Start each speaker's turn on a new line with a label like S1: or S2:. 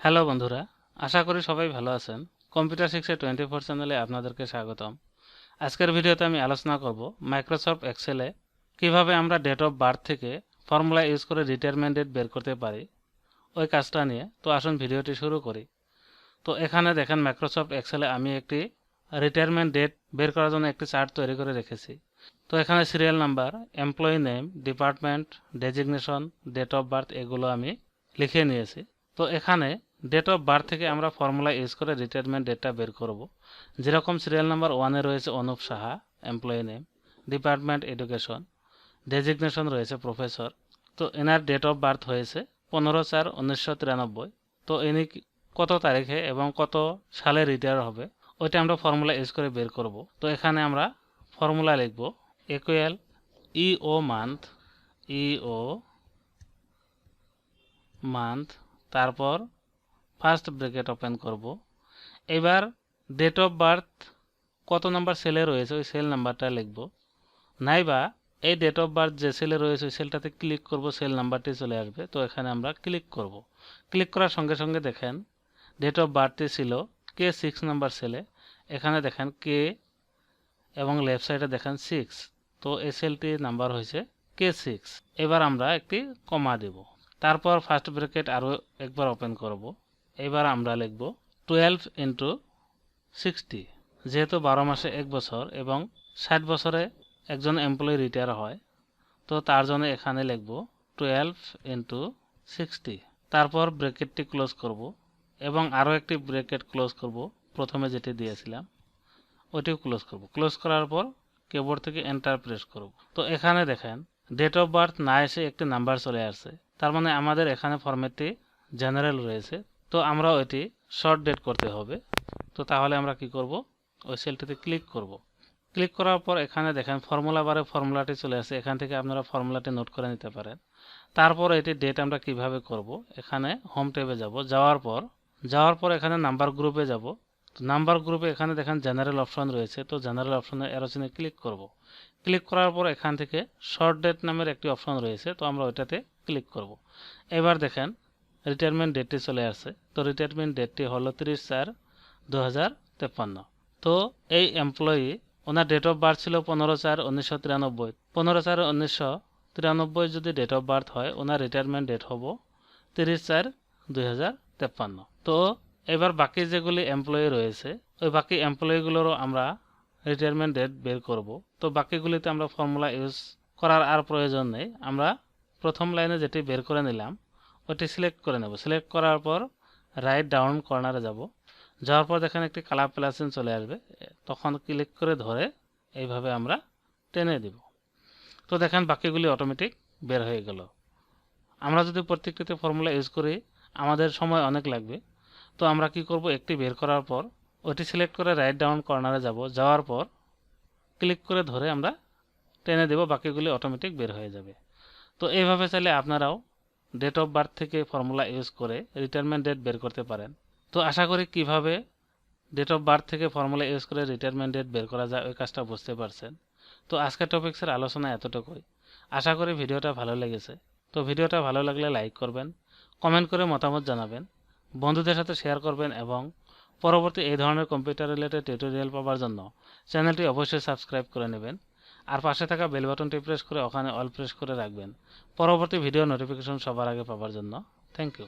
S1: Hello বন্ধুরা, আশা করি সবাই ভালো আছেন। কম্পিউটার শিক্ষা 24 চ্যানেলে আপনাদেরকে স্বাগতম। আজকের ভিডিওতে আমি আলোচনা করব মাইক্রোসফট এক্সেলে কিভাবে আমরা ডেট অফ বার্থ থেকে ফর্মুলা ইউজ করে রিটায়ারমেন্ট ডেট বের করতে পারি, ওই কাজটা নিয়ে। তো আসুন ভিডিওটি শুরু করি। তো এখানে দেখেন মাইক্রোসফট এক্সেলে আমি একটি রিটায়ারমেন্ট ডেট বের করার জন্য একটি চার্ট তৈরি করে রেখেছি। তো এখানে serial number, employee name, department, designation, date of birth এগুলো আমি লিখে নিয়েছি। তো এখানে ডেট অফ বার্থ থেকে আমরা ফর্মুলা ইউজ করে রিটায়ারমেন্ট ডেটটা বের করব। যেরকম সিরিয়াল নাম্বার 1-এ রয়েছে Anup Saha, employee name, department education, designation রয়েছে প্রফেসর। তো এনার ডেট অফ বার্থ হয়েছে 15/4/1993। তো ইনি কত তারিখে এবং কত সালে রিটায়ার হবে ওইটা আমরা ফর্মুলা ইউজ করে বের করব। তো এখানে আমরা ফর্মুলা লিখব ইকুয়াল ইও মান্থ, তারপর ফার্স্ট ব্র্যাকেট ওপেন করব। এবার ডেট অফ বার্থ কত নাম্বার সেলে রয়েছে ওই সেল নাম্বারটা লিখব, নাইবা এই ডেট অফ বার্থ যে সেলে রয়েছে ওই সেলটাতে ক্লিক করব, সেল নাম্বারটি চলে আসবে। তো এখানে আমরা ক্লিক করব। ক্লিক করার সঙ্গে সঙ্গে দেখেন ডেট অফ বার্থটি ছিল K6 নাম্বার সেলে। এখানে দেখেন কে এবং লেফট সাইডে দেখেন 6। তো এই সেলটির নাম্বার হয়েছে K6। এবার আমরা একটি কমা দেব, তারপর ফার্স্ট ব্র্যাকেট আরও একবার ওপেন করব। এবার আমরা লিখব 12/60। যেহেতু 12 মাসে 1 বছর এবং 60 বছরে একজন এমপ্লয়ি রিটায়ার হয়, তো তার জন্য এখানে লিখব 12/60। তারপর ব্র্যাকেটটি ক্লোজ করব এবং আরও একটি ব্র্যাকেট ক্লোজ করব, প্রথমে যেটি দিয়েছিলাম ওইটিও ক্লোজ করব। ক্লোজ করার পর কিবোর্ড থেকে এন্টার প্রেস করব। তো এখানে দেখেন ডেট অফ বার্থ না এসে একটি নাম্বার চলে আসছে, তার মানে আমাদের এখানে ফরম্যাটটি জেনারেল রয়েছে। তো আমরা ওইটি শর্ট ডেট করতে হবে। তো তাহলে আমরা কি করব, ওই সেলটিতে ক্লিক করব। ক্লিক করার পর এখানে দেখেন ফর্মুলা বারে ফর্মুলাটি চলে আসে, এখান থেকে আপনারা ফর্মুলাটি নোট করে নিতে পারেন। তারপর এটি ডেট আমরা কিভাবে করব, এখানে হোম ট্যাবে যাব, যাওয়ার পর এখানে নাম্বার গ্রুপে যাব। তো নাম্বার গ্রুপে এখানে দেখেন জেনারেল অপশন রয়েছে, তো জেনারেল অপশনের অ্যারো চিহ্নে ক্লিক করব। ক্লিক করার পর এখান থেকে শর্ট ডেট নামের একটি অপশন রয়েছে, তো আমরা ওইটাতে ক্লিক করব। এবার দেখেন রিটায়ারমেন্ট ডেটটি চলে আসছে। তো রিটায়ারমেন্ট ডেটটি হলো 30/4/2053। তো এই এমপ্লয়ি ওনার ডেট অফ বার্থ ছিল 15/4/1993। 15/4/1993 যদি ডেট অফ বার্থ হয়, ওনার রিটায়ারমেন্ট ডেট হবো 30/4/2053। তো এবার বাকি যেগুলি এমপ্লয়ি রয়েছে ওই বাকি এমপ্লয়িগুলোরও আমরা রিটায়ারমেন্ট ডেট বের করব। তো বাকিগুলিতে আমরা ফর্মুলা ইউজ করার আর প্রয়োজন নেই। আমরা প্রথম লাইনে যেটি বের করে নিলাম ওটি সিলেক্ট করে নেব। সিলেক্ট করার পর রাইট ডাউন কর্নারে যাব। যাওয়ার পর দেখেন একটি কালার প্লাস চিহ্ন চলে আসবে, তখন ক্লিক করে ধরে এইভাবে আমরা টেনে দিব। তো দেখেন বাকিগুলি অটোমেটিক বের হয়ে গেল। আমরা যদি প্রত্যেকটিতে ফর্মুলা ইউজ করি আমাদের সময় অনেক লাগবে। তো আমরা কি করব, একটি বের করার পর ওটি সিলেক্ট করে রাইট ডাউন কর্নারে যাব। যাওয়ার পর ক্লিক করে ধরে আমরা টেনে দেব, বাকিগুলি অটোমেটিক বের হয়ে যাবে। তো এইভাবে চাইলে আপনারাও ডেট অফ বার্থ থেকে ফর্মুলা ইউজ করে রিটায়ারমেন্ট ডেট বের করতে পারেন। তো আশা করি কিভাবে ডেট অফ বার্থ থেকে ফর্মুলা ইউজ করে রিটায়ারমেন্ট ডেট বের করা যায় ওই কাজটা বুঝতে পারছেন। তো আজকের টপিক্সের আলোচনা এতটুকুই। আশা করি ভিডিওটা ভালো লেগেছে। তো ভিডিওটা ভালো লাগলে লাইক করবেন, কমেন্ট করে মতামত জানাবেন, বন্ধুদের সাথে শেয়ার করবেন এবং পরবর্তী এই ধরনের কম্পিউটার রিলেটেড টিউটোরিয়াল পাওয়ার জন্য চ্যানেলটি অবশ্যই সাবস্ক্রাইব করে নেবেন। আর পাশে থাকা বেল বাটনটি প্রেস করে ওখানে অল প্রেস করে রাখবেন পরবর্তী ভিডিও নোটিফিকেশন সবার আগে পাওয়ার জন্য। Thank you.